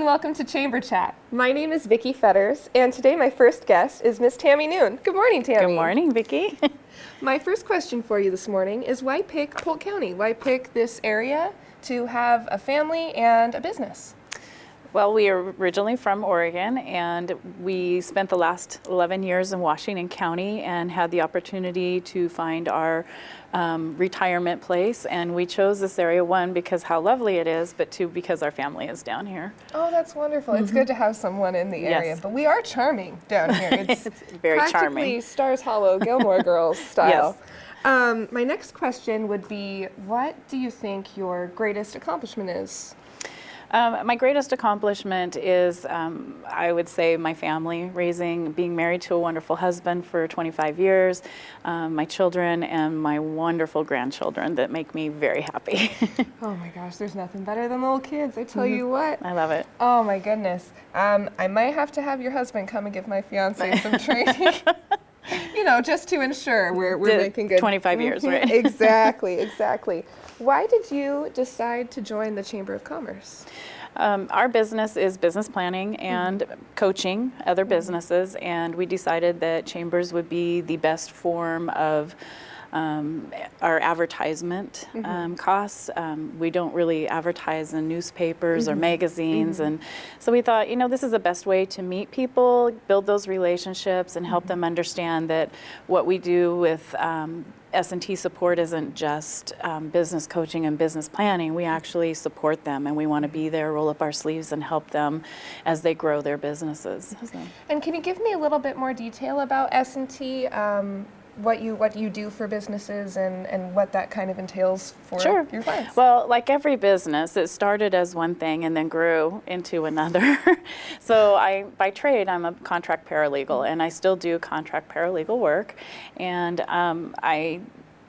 and welcome to Chamber Chat. My name is Vikkye Fetters, and today my first guest is Miss Tammy Noon. Good morning, Tammy. Good morning, Vikkye. My first question for you this morning is why pick Polk County? Why pick this area to have a family and a business? Well, we are originally from Oregon, and we spent the last 11 years in Washington County and had the opportunity to find our retirement place. And we chose this area, one, because how lovely it is, but two, because our family is down here. Oh, that's wonderful. It's good to have someone in the area. Yes. But we are charming down here. It's very practically charming. Stars Hollow, Gilmore Girls style. Yes. My next question would be, what do you think your greatest accomplishment is? My greatest accomplishment is, I would say, my family, being married to a wonderful husband for 25 years, my children, and my wonderful grandchildren that make me very happy. Oh my gosh, there's nothing better than little kids, I tell you what. I love it. Oh my goodness. I might have to have your husband come and give my fiance some training. You know, just to ensure we're making good. 25 years, right? Exactly. Why did you decide to join the Chamber of Commerce? Our business is business planning and coaching other businesses, and we decided that chambers would be the best form of our advertisement costs. We don't really advertise in newspapers or magazines, and so we thought, you know, this is the best way to meet people, build those relationships, and help them understand that what we do with S&T support isn't just business coaching and business planning. We actually support them, and we want to be there, roll up our sleeves, and help them as they grow their businesses. So. And can you give me a little bit more detail about S&T? What you do for businesses and what that kind of entails for your clients? Well, like every business, it started as one thing and then grew into another. So by trade, I'm a contract paralegal, and I still do contract paralegal work. And I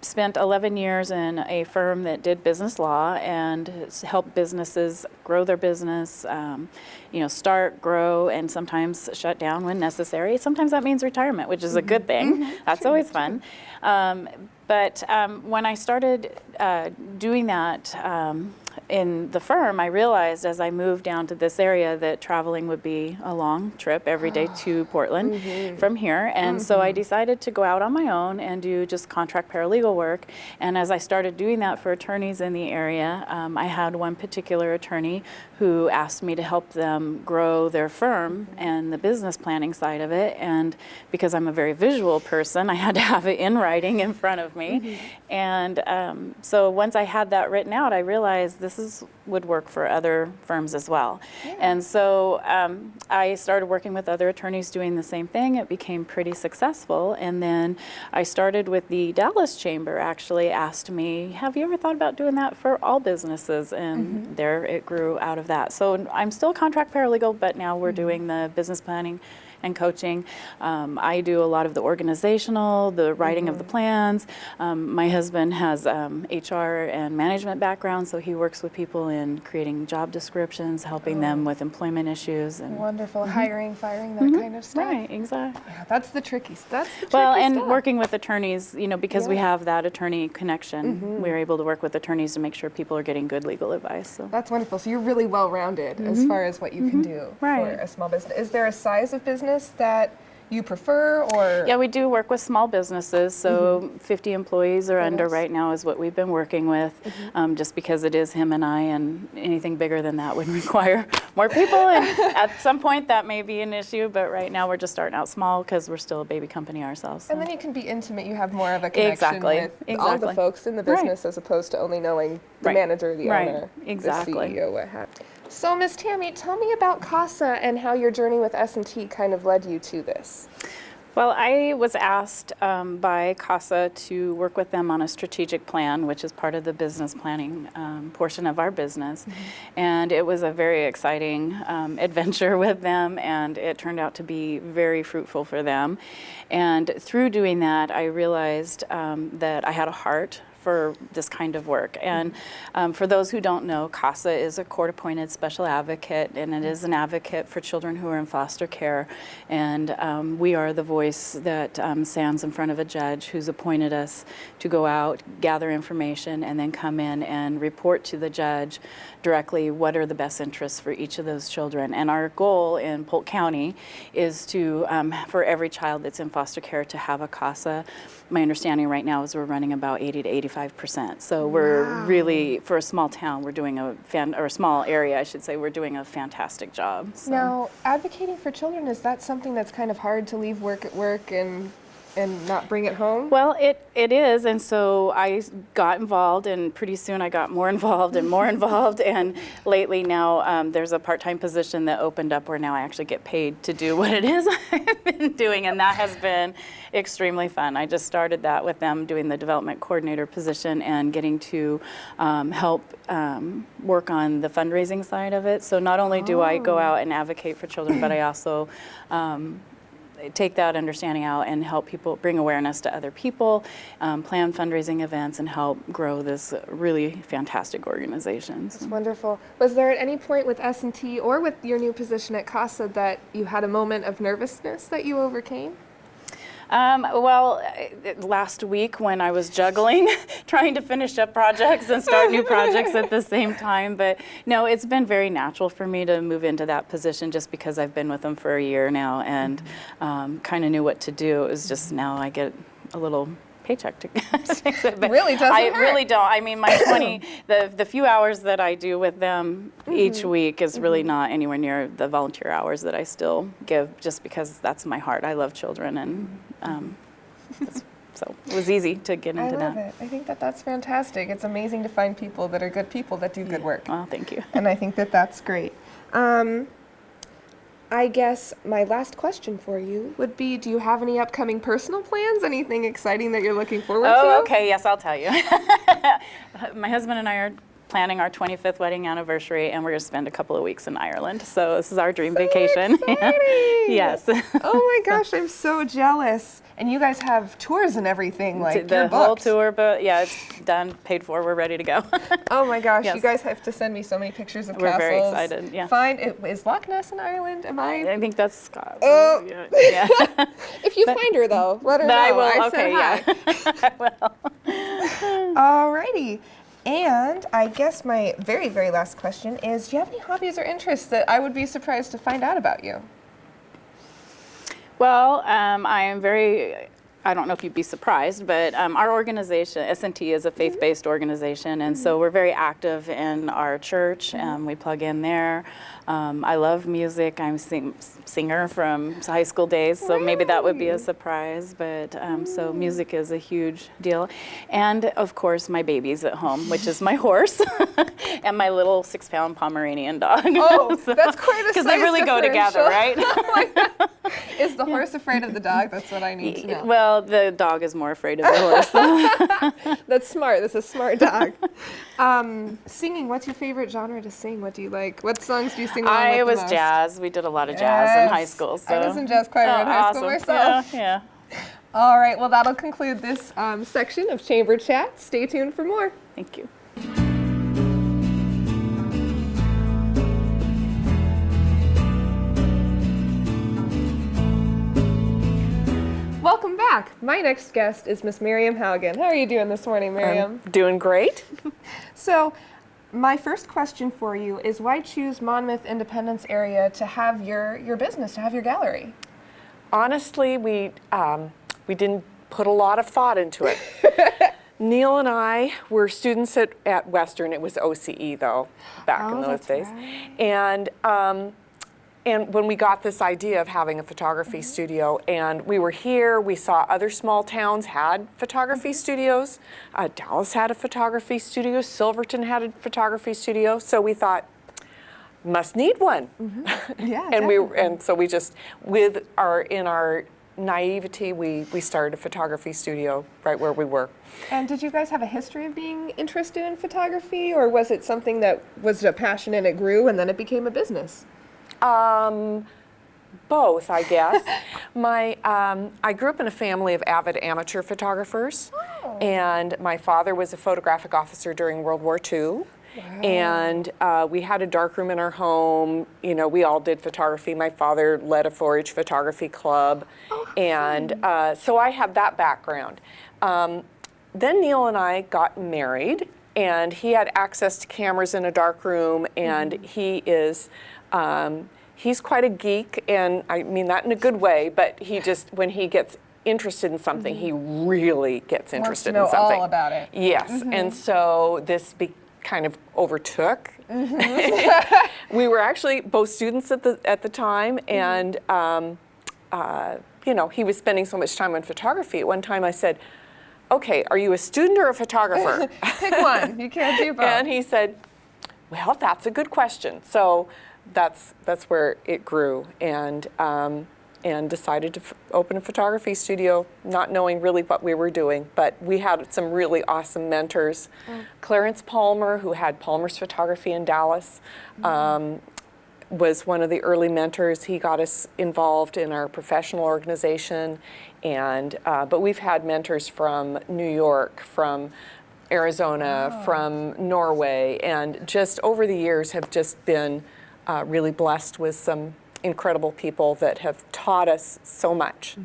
spent 11 years in a firm that did business law and helped businesses grow their business, start, grow, and sometimes shut down when necessary. Sometimes that means retirement, which is a good thing. That's always fun. But when I started doing that in the firm, I realized as I moved down to this area that traveling would be a long trip every day to Portland from here. And so I decided to go out on my own and do just contract paralegal work. And as I started doing that for attorneys in the area, I had one particular attorney who asked me to help them grow their firm and the business planning side of it. And because I'm a very visual person, I had to have it in writing in front of me. And so once I had that written out, I realized this would work for other firms as well. And so I started working with other attorneys doing the same thing. It became pretty successful. And then I started with the Dallas Chamber, actually asked me, have you ever thought about doing that for all businesses? And there it grew out of that. So I'm still contract paralegal, but now we're doing the business planning and coaching. I do a lot of the organizational, the writing of the plans. My husband has HR and management background, so he works with people in creating job descriptions, helping them with employment issues. And wonderful. Hiring, firing, that kind of stuff. Right, exactly. Yeah, that's the tricky stuff. Well, and working with attorneys, because we have that attorney connection, we're able to work with attorneys to make sure people are getting good legal advice. So. That's wonderful. So you're really well-rounded as far as what you can do for a small business. Is there a size of business that you prefer, or? Yeah, we do work with small businesses, so 50 employees or under right now is what we've been working with, just because it is him and I, and anything bigger than that would require more people, and at some point that may be an issue, but right now we're just starting out small because we're still a baby company ourselves. So. And then you can be intimate, you have more of a connection with all the folks in the business as opposed to only knowing the manager, the owner, the CEO, what have you. So, Ms. Tammy, tell me about CASA and how your journey with S&T kind of led you to this. Well, I was asked by CASA to work with them on a strategic plan, which is part of the business planning portion of our business. And it was a very exciting adventure with them, and it turned out to be very fruitful for them. And through doing that, I realized that I had a heart for this kind of work. And for those who don't know, CASA is a court-appointed special advocate, and it is an advocate for children who are in foster care. And we are the voice that stands in front of a judge who's appointed us to go out, gather information, and then come in and report to the judge directly what are the best interests for each of those children. And our goal in Polk County is to, for every child that's in foster care, to have a CASA. My understanding right now is we're running about 80 to 85%. So we're really, for a small town, we're doing or a small area, I should say, we're doing a fantastic job. So. Now, advocating for children, is that something that's kind of hard to leave work at work and not bring it home? Well, it is, and so I got involved, and pretty soon I got more involved and more involved, and lately now there's a part-time position that opened up where now I actually get paid to do what it is I've been doing, and that has been extremely fun. I just started that with them, doing the development coordinator position and getting to help work on the fundraising side of it. So not only do I go out and advocate for children, but I also take that understanding out and help people bring awareness to other people, plan fundraising events, and help grow this really fantastic organization. That's wonderful. Was there at any point with S&T or with your new position at CASA that you had a moment of nervousness that you overcame? Well, last week when I was juggling, trying to finish up projects and start new projects at the same time, but no, it's been very natural for me to move into that position just because I've been with them for a year now and kind of knew what to do. It was just now I get a little paycheck to fix it. But really doesn't hurt. Really don't. I mean, my the few hours that I do with them each week is really not anywhere near the volunteer hours that I still give, just because that's my heart. I love children, and so it was easy to get into that. I love it. I think that's fantastic. It's amazing to find people that are good people that do good work. Well, thank you. And I think that's great. I guess my last question for you would be, do you have any upcoming personal plans? Anything exciting that you're looking forward to? Oh, okay. Yes, I'll tell you. My husband and I are planning our 25th wedding anniversary, and we're going to spend a couple of weeks in Ireland. So this is our dream vacation. Exciting. Yes. Oh my gosh, I'm so jealous. And you guys have tours and everything, like the whole tour, but yeah, it's done, paid for, we're ready to go. Oh my gosh, yes. You guys have to send me so many pictures of castles. We're very excited, yeah. Is Loch Ness in Ireland? I think that's Scotland. Oh. Yeah. If you find her though, let her know. I will, I will. Alrighty. And I guess my very, very last question is, do you have any hobbies or interests that I would be surprised to find out about you? Well, I am I don't know if you'd be surprised, but our organization, S&T, is a faith-based organization, and so we're very active in our church. We plug in there. I love music. I'm a singer from high school days, so maybe that would be a surprise, but so music is a huge deal. And of course, my baby's at home, which is my horse and my little 6-pound Pomeranian dog. Oh, so, that's quite a because they really go together, right? Oh my God. Is the horse afraid of the dog? That's what I need to know. Well, the dog is more afraid of the horse. That's smart. That's a smart dog. Singing, what's your favorite genre to sing? What do you like? What songs do you sing along with It the was most? jazz. We did a lot of jazz in high school. So. I was in jazz choir in high school myself. Yeah. All right, well, that'll conclude this section of Chamber Chat. Stay tuned for more. Thank you. Welcome back. My next guest is Miss Miriam Haugen. How are you doing this morning, Miriam? I'm doing great. So, my first question for you is, why choose Monmouth Independence area to have your business, to have your gallery? Honestly, we didn't put a lot of thought into it. Neil and I were students at Western. It was OCE though, back in those days. Right. And when we got this idea of having a photography studio, and we were here, we saw other small towns had photography studios. Dallas had a photography studio. Silverton had a photography studio. So we thought, must need one. Yeah. And so we just, in our naivety, we started a photography studio right where we were. And did you guys have a history of being interested in photography, or was it something that was a passion and it grew and then it became a business? Both, I guess. I grew up in a family of avid amateur photographers, and my father was a photographic officer during World War II. Wow. And we had a darkroom in our home. You know, we all did photography. My father led a 4-H photography club, and so I had that background. Then Neil and I got married, and he had access to cameras in a darkroom, and he is. He's quite a geek, and I mean that in a good way, but he just, when he gets interested in something, he really gets interested in something. Wants to know all about it. Yes, and so this kind of overtook. We were actually both students at the time, and you know, he was spending so much time on photography. At one time I said, okay, are you a student or a photographer? Pick one, you can't do both. And he said, well, that's a good question. So that's where it grew, and decided to open a photography studio, not knowing really what we were doing. But we had some really awesome mentors. Clarence Palmer, who had Palmer's Photography in Dallas, was one of the early mentors. He got us involved in our professional organization, and but we've had mentors from New York, from Arizona, from Norway, and just over the years have just been really blessed with some incredible people that have taught us so much.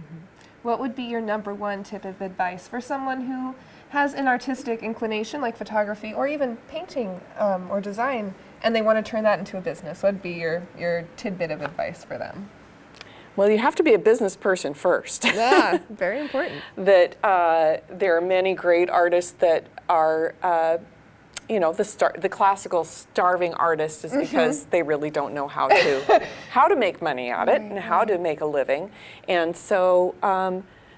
What would be your number one tip of advice for someone who has an artistic inclination like photography or even painting or design, and they want to turn that into a business? What would be your tidbit of advice for them? Well, you have to be a business person first. Yeah, very important. That there are many great artists that are you know, the classical starving artist is because they really don't know how to make money at it and how to make a living, and so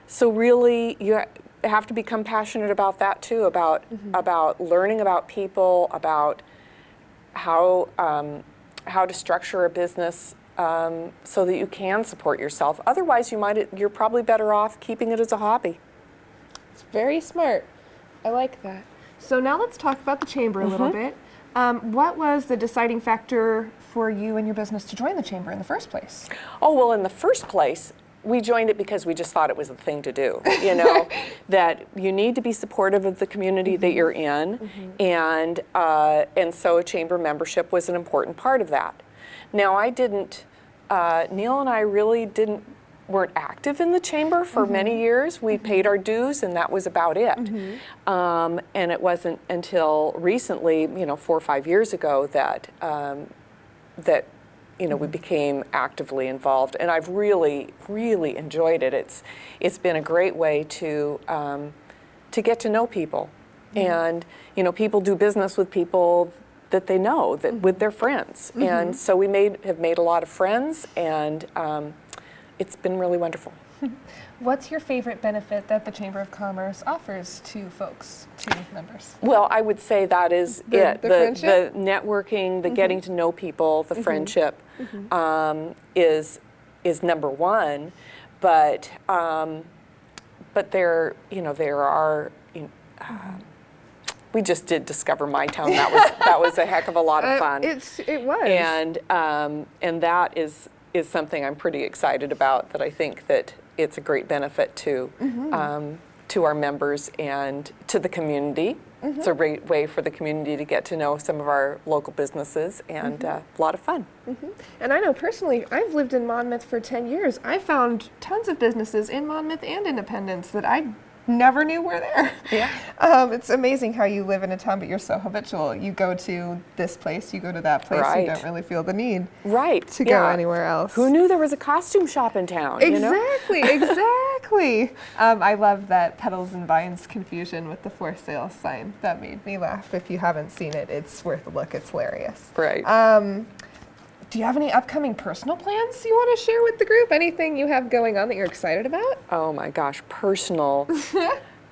so really you have to become passionate about that too, about learning about people, about how to structure a business so that you can support yourself. Otherwise, you're probably better off keeping it as a hobby. It's very smart. I like that. So now let's talk about the Chamber a little bit. What was the deciding factor for you and your business to join the Chamber in the first place? Oh, well, in the first place, we joined it because we just thought it was the thing to do, you know, that you need to be supportive of the community that you're in, and so a Chamber membership was an important part of that. Now, Neil and I really weren't active in the Chamber for many years. We paid our dues, and that was about it. And it wasn't until recently, you know, 4 or 5 years ago, that you know, we became actively involved, and I've really, really enjoyed it. It's been a great way to get to know people, and you know, people do business with people that they know, with their friends, and so we have made a lot of friends, and it's been really wonderful. What's your favorite benefit that the Chamber of Commerce offers to folks, to members? Well, I would say that is the friendship? The networking, the getting to know people, the friendship is number one. But there, you know, there are. We just did Discover My Town. That was a heck of a lot of fun. It was. And that is something I'm pretty excited about. That I think that it's a great benefit to our members and to the community. It's a great way for the community to get to know some of our local businesses, and a lot of fun. And I know personally, I've lived in Monmouth for 10 years. I found tons of businesses in Monmouth and Independence that I never knew were there. Yeah. It's amazing how you live in a town, but you're so habitual. You go to this place, you go to that place, you don't really feel the need to go anywhere else. Who knew there was a costume shop in town? Exactly, you know? Exactly. I love that Petals and Vines confusion with the for sale sign. That made me laugh. If you haven't seen it, it's worth a look. It's hilarious. Right. Do you have any upcoming personal plans you want to share with the group? Anything you have going on that you're excited about? Oh my gosh, personal.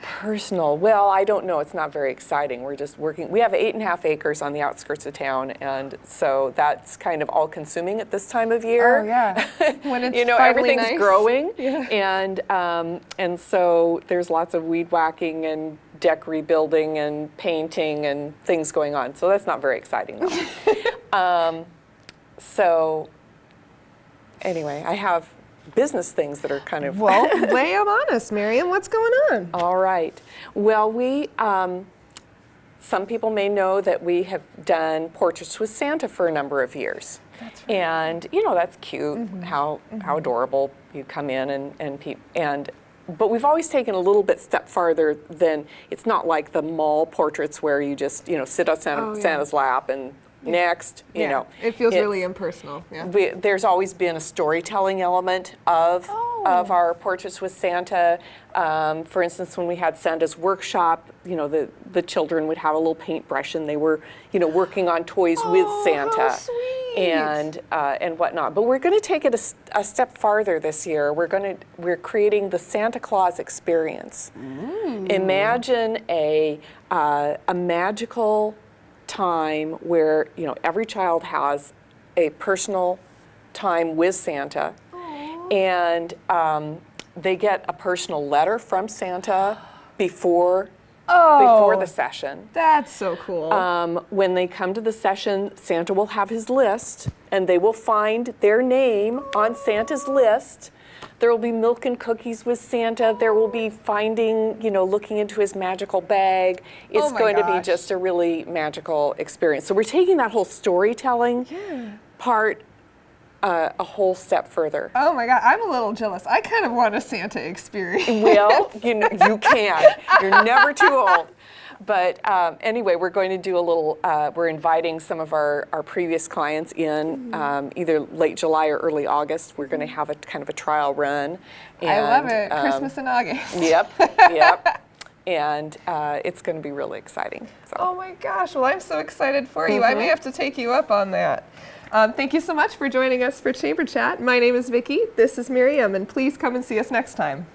Personal. Well, I don't know. It's not very exciting. We're just working. We have 8.5 acres on the outskirts of town, and so that's kind of all-consuming at this time of year. Oh yeah. When it's you know, finally everything's nice. growing, Yeah. And so there's lots of weed whacking and deck rebuilding and painting and things going on. So that's not very exciting though. So anyway, I have business things that are kind of... Well, lay them on us, Miriam. What's going on? All right. Well, we, some people may know that we have done Portraits with Santa for a number of years. That's right. And, you know, that's cute, how adorable. You come in but we've always taken a little bit step farther than, it's not like the mall portraits where you just, you know, sit on Santa's lap and next, you know. It feels really impersonal. Yeah. There's always been a storytelling element of our Portraits with Santa. For instance, when we had Santa's workshop, you know, the children would have a little paintbrush and they were, you know, working on toys with Santa. How sweet. And whatnot. But we're going to take it a step farther this year. We're creating the Santa Claus experience. Imagine a magical time where, you know, every child has a personal time with Santa. And they get a personal letter from Santa before the session. That's so cool. When they come to the session, Santa will have his list, and they will find their name on Santa's list. There will be milk and cookies with Santa. There will be finding, you know, looking into his magical bag. It's going to be just a really magical experience. So we're taking that whole storytelling part a whole step further. Oh my God, I'm a little jealous. I kind of want a Santa experience. Well, you know, you can. You're never too old. But anyway, we're going to do a little, we're inviting some of our previous clients in either late July or early August. We're going to have a kind of a trial run. And, I love it. Christmas in August. Yep. And it's going to be really exciting. So. Oh my gosh, well, I'm so excited for you. I may have to take you up on that. Thank you so much for joining us for Chamber Chat. My name is Vikkye. This is Miriam, and please come and see us next time.